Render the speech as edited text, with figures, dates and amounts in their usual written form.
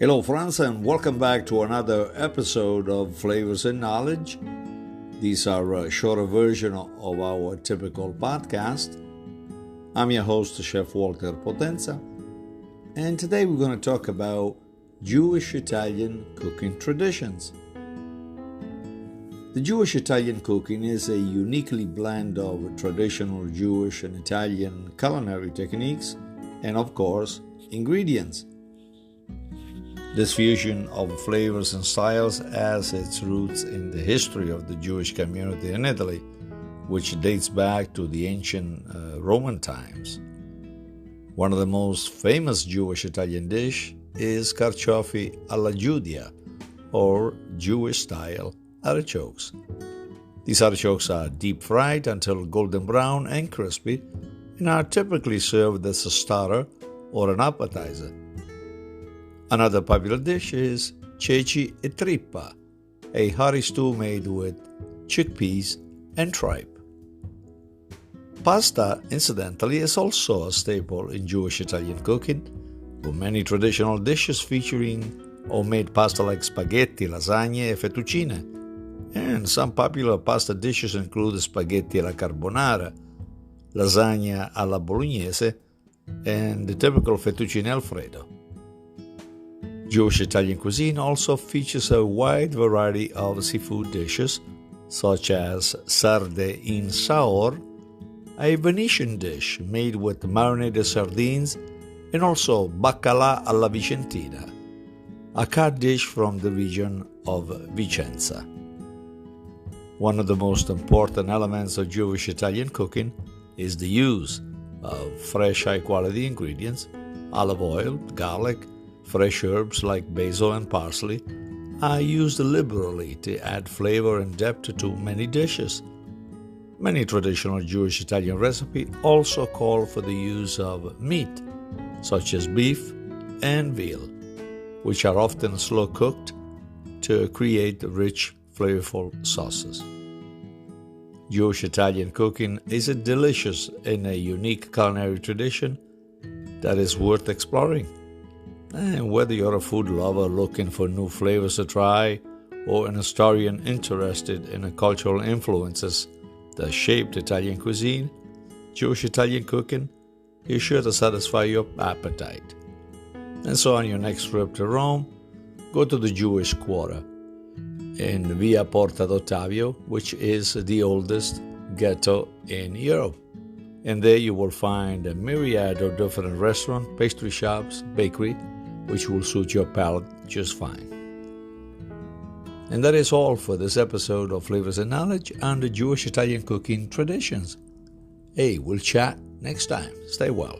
Hello, friends, and welcome back to another episode of Flavors and Knowledge. These are a shorter version of our typical podcast. I'm your host, Chef Walter Potenza, and today we're going to talk about Jewish Italian cooking traditions. The Jewish Italian cooking is a uniquely blend of traditional Jewish and Italian culinary techniques and, of course, ingredients. This fusion of flavors and styles has its roots in the history of the Jewish community in Italy, which dates back to the ancient Roman times. One of the most famous Jewish Italian dish is carciofi alla Giudia, or Jewish-style artichokes. These artichokes are deep fried until golden brown and crispy, and are typically served as a starter or an appetizer. Another popular dish is ceci e trippa, a hearty stew made with chickpeas and tripe. Pasta, incidentally, is also a staple in Jewish Italian cooking, with many traditional dishes featuring homemade pasta like spaghetti, lasagne, and fettuccine. And some popular pasta dishes include spaghetti alla carbonara, lasagna alla bolognese, and the typical fettuccine alfredo. Jewish Italian cuisine also features a wide variety of seafood dishes, such as sarde in saor, a Venetian dish made with marinated sardines, and also baccalà alla vicentina, a cut dish from the region of Vicenza. One of the most important elements of Jewish Italian cooking is the use of fresh high-quality ingredients. Olive oil, garlic, fresh herbs like basil and parsley are used liberally to add flavor and depth to many dishes. Many traditional Jewish Italian recipes also call for the use of meat, such as beef and veal, which are often slow cooked to create rich, flavorful sauces. Jewish Italian cooking is a delicious and a unique culinary tradition that is worth exploring. And whether you're a food lover looking for new flavors to try, or an historian interested in the cultural influences that shaped Italian cuisine, Jewish Italian cooking is sure to satisfy your appetite. And so on your next trip to Rome, go to the Jewish Quarter in Via Porta d'Ottavio, which is the oldest ghetto in Europe. And there you will find a myriad of different restaurants, pastry shops, bakery, which will suit your palate just fine. And that is all for this episode of Flavors and Knowledge and the Jewish Italian cooking traditions. Hey, we'll chat next time. Stay well.